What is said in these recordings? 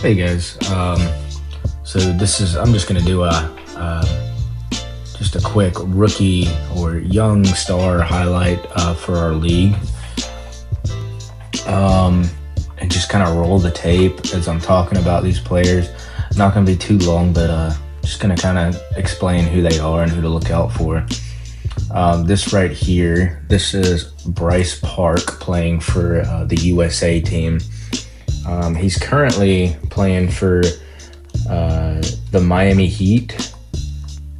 Hey guys, I'm just gonna do just a quick rookie or young star highlight for our league, and just kind of roll the tape as I'm talking about these players. Not gonna be too long, but just gonna kind of explain who they are and who to look out for. This right here, this is Bryce Park playing for the USA team. He's currently playing for the Miami Heat,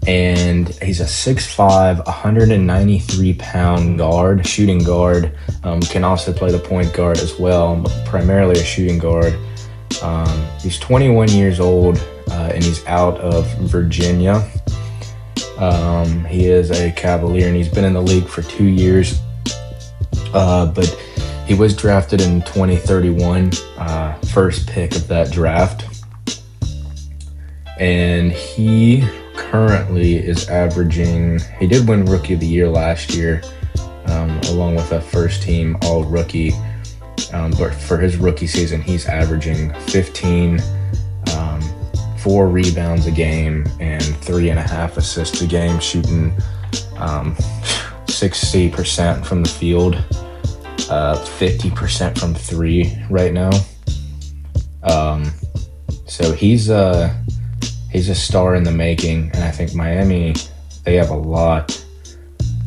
and he's a 6'5", 193-pound guard, shooting guard. Can also play the point guard as well, but primarily a shooting guard. He's 21 years old, and he's out of Virginia. He is a Cavalier, and he's been in the league for 2 years, but he was drafted in 2031, first pick of that draft. And he currently is averaging, he did win Rookie of the Year last year, along with a first team all rookie. But for his rookie season, he's averaging 15, 4 rebounds a game, and 3.5 assists a game, shooting 60% from the field. 50% from 3 right now. So he's a star in the making, and I think Miami, they have a lot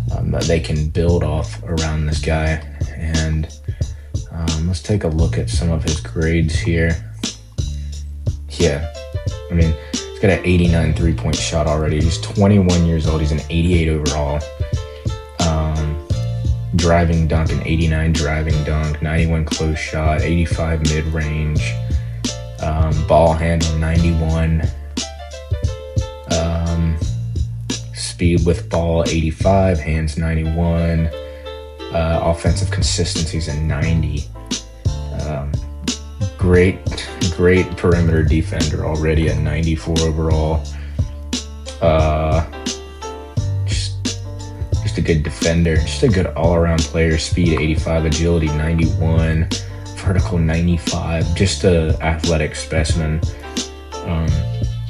that they can build off around this guy. And let's take a look at some of his grades here. Yeah, I mean, he's got an 89 3-point shot already. He's 21 years old. He's an 88 overall. Driving dunk, an 89 driving dunk, 91 close shot, 85 mid-range, ball handle 91, speed with ball 85, hands 91, offensive consistency's a 90. Great perimeter defender already at 94 overall. Just a good defender, just a good all-around player. Speed 85, agility 91, vertical 95, just a athletic specimen.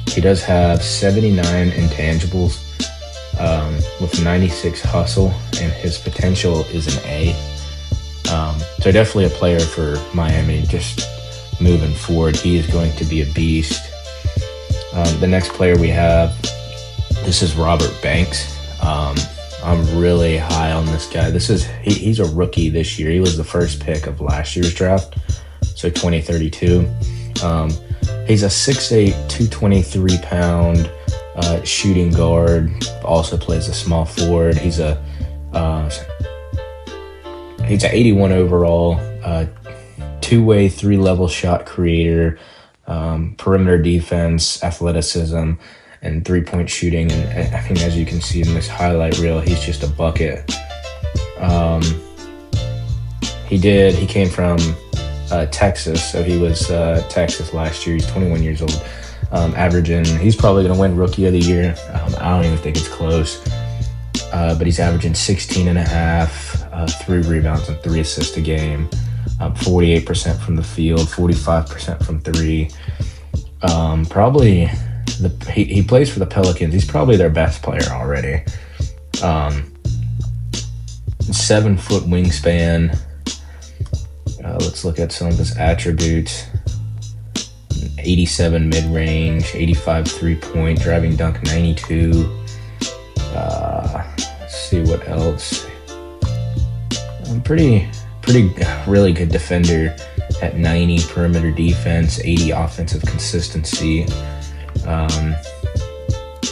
He does have 79 intangibles, with 96 hustle, and his potential is an A. So definitely a player for Miami just moving forward. He is going to be a beast. The next player we have, this is Robert Banks. I'm really high on this guy. He's a rookie this year. He was the first pick of last year's draft, so 2032. He's a 6'8", 223-pound shooting guard. Also plays a small forward. He's an 81 overall, two-way, 3-level shot creator, perimeter defense, athleticism, and 3-point shooting. And I think, as you can see in this highlight reel, he's just a bucket. He came from Texas, so he was Texas last year. He's 21 years old, averaging, he's probably going to win Rookie of the Year. I don't even think it's close, but he's averaging 16 and a half, 3 rebounds and 3 assists a game, 48% from the field, 45% from 3. He plays for the Pelicans. He's probably their best player already. 7-foot wingspan. Let's look at some of his attributes. 87 mid-range, 85 3-point, driving dunk 92. Let's see what else. Really good defender at 90, perimeter defense, 80 offensive consistency,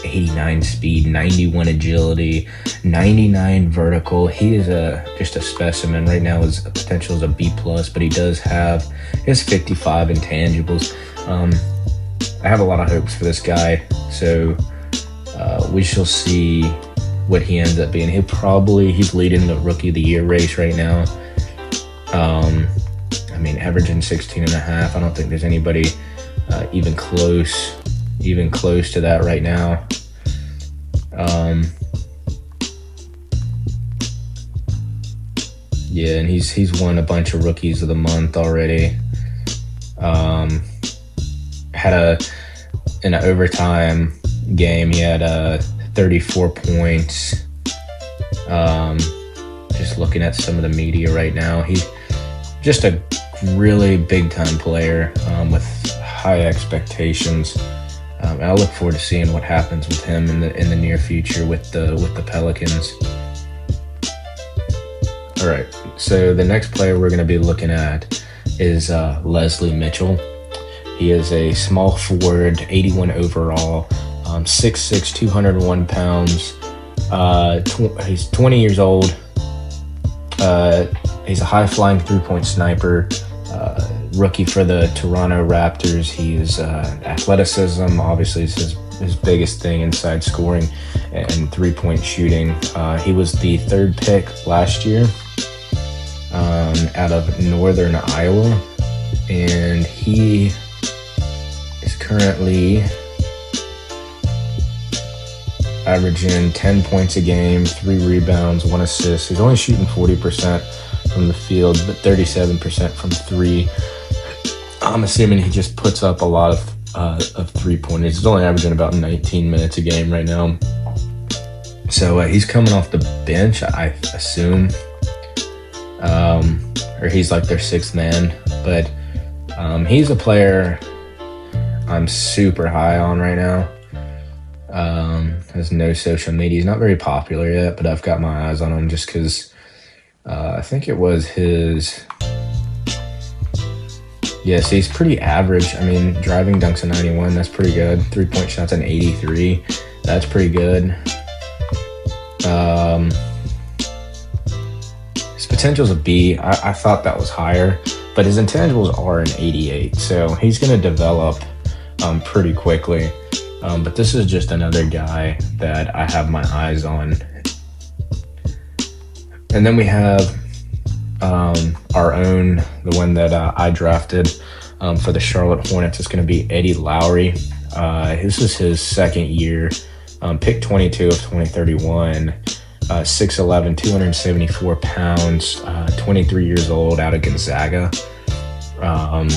89 speed, 91 agility, 99 vertical. He is just a specimen. Right now his potential is a B+, but he has 55 intangibles. I have a lot of hopes for this guy, so we shall see what he ends up being. He's leading the Rookie of the Year race right now. Averaging 16 and a half. I don't think there's anybody even close to that right now. Yeah, and he's won a bunch of Rookies of the Month already. had in an overtime game, he had 34 points. Just looking at some of the media right now, he's just a really big time player with high expectations. And I look forward to seeing what happens with him in the near future with the Pelicans. All right, so the next player we're going to be looking at is Leslie Mitchell. He is a small forward, 81 overall, 6'6", 201 pounds. He's 20 years old. He's a high-flying three-point sniper. Rookie for the Toronto Raptors. He is athleticism, obviously, is his biggest thing, inside scoring and three-point shooting. He was the third pick last year out of Northern Iowa, and he is currently averaging 10 points a game, 3 rebounds, 1 assist. He's only shooting 40% from the field, but 37% from 3. I'm assuming he just puts up a lot of 3-pointers. He's only averaging about 19 minutes a game right now. So he's coming off the bench, I assume. Or he's like their 6th man. But he's a player I'm super high on right now. Has no social media. He's not very popular yet, but I've got my eyes on him just because I think it was his... Yes, he's pretty average. I mean, driving dunks a 91, that's pretty good. 3-point shots an 83, that's pretty good. His potential's a B. I thought that was higher, but his intangibles are an 88, so he's going to develop pretty quickly. But this is just another guy that I have my eyes on. And then we have our own, the one that I drafted for the Charlotte Hornets. It's going to be Eddie Lowry. This is his second year. Pick 22 of 2031. 6'11", 274 pounds, 23 years old, out of Gonzaga. I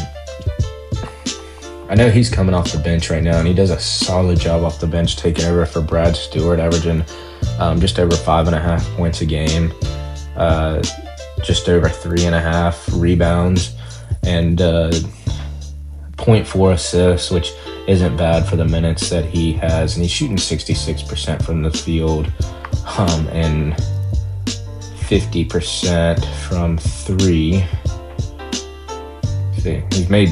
know he's coming off the bench right now, and he does a solid job off the bench, taking over for Brad Stewart, averaging just over 5.5 points a game, just over 3.5 rebounds, and 0.4 assists, which isn't bad for the minutes that he has. And he's shooting 66% from the field, and 50% from 3. See, he's made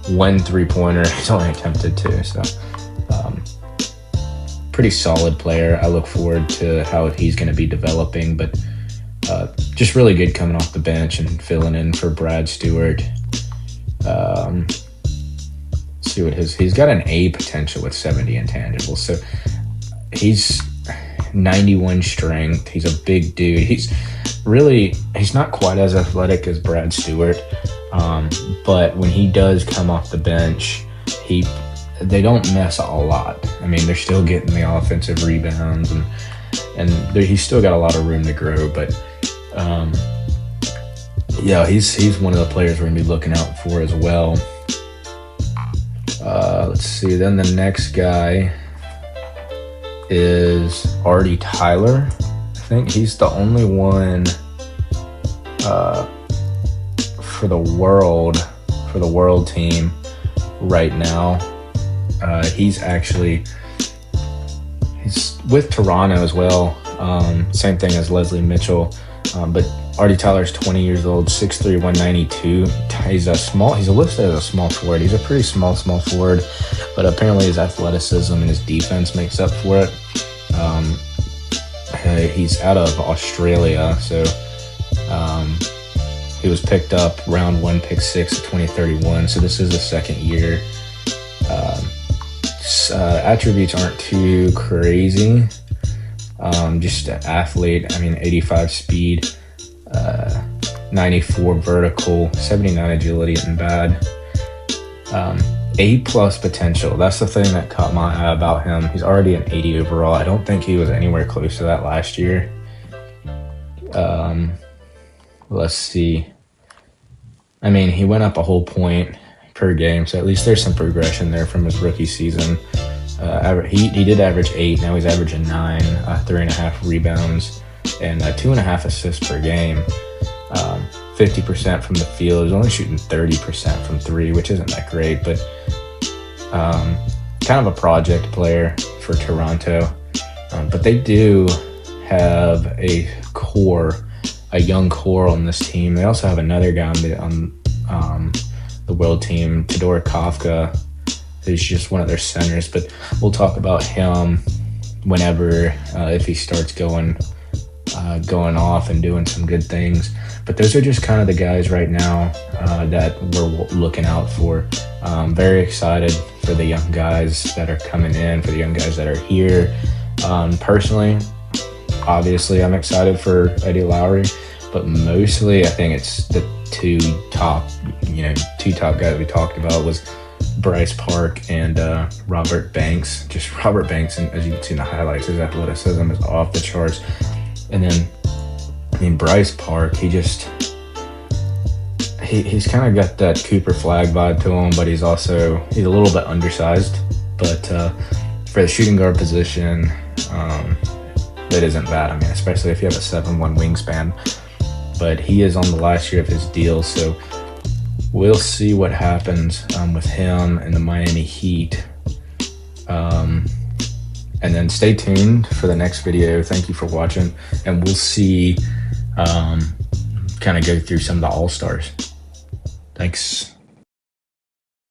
1 3-pointer. He's only attempted 2, so pretty solid player. I look forward to how he's going to be developing, but just really good coming off the bench and filling in for Brad Stewart. See what he's got an A potential with 70 intangibles, so he's 91 strength. He's a big dude. He's not quite as athletic as Brad Stewart, but when he does come off the bench, they don't mess a lot. I mean, they're still getting the offensive rebounds, and he's still got a lot of room to grow. But yeah, he's one of the players we're gonna be looking out for as well. Let's see. Then the next guy is Artie Tyler. I think he's the only one for the world team right now. He's with Toronto as well. Same thing as Leslie Mitchell, but Artie Tyler's 20 years old, 6'3", 192. He's listed as a small forward. He's a pretty small forward, but apparently his athleticism and his defense makes up for it. He's out of Australia, so he was picked up round 1, pick 6 of 2031. So this is the second year. Attributes aren't too crazy. Just an athlete. I mean, 85 speed, 94 vertical, 79 agility isn't bad. A+ potential. That's the thing that caught my eye about him. He's already an 80 overall. I don't think he was anywhere close to that last year. Let's see. I mean, he went up a whole point. per game. So at least there's some progression there from his rookie season. He did average 8. Now he's averaging 9, 3.5 rebounds, and 2.5 assists per game. 50% from the field. He's only shooting 30% from 3, which isn't that great, but kind of a project player for Toronto. But they do have a young core on this team. They also have another guy on the world team, Todor Kafka, who's just one of their centers. But we'll talk about him whenever, if he starts going off and doing some good things. But those are just kind of the guys right now that we're looking out for. Very excited for the young guys that are coming in, for the young guys that are here. Personally, obviously, I'm excited for Eddie Lowry, but mostly I think it's the two top guys we talked about was Bryce Park and Robert Banks. Just Robert Banks, and as you can see in the highlights, his athleticism is off the charts. And then, Bryce Park, he's kind of got that Cooper Flag vibe to him, but he's a little bit undersized. But for the shooting guard position, that isn't bad. Especially if you have a 7'1" wingspan. But he is on the last year of his deal, so we'll see what happens with him and the Miami Heat. And then stay tuned for the next video. Thank you for watching, and we'll see, kind of go through some of the All-Stars. Thanks.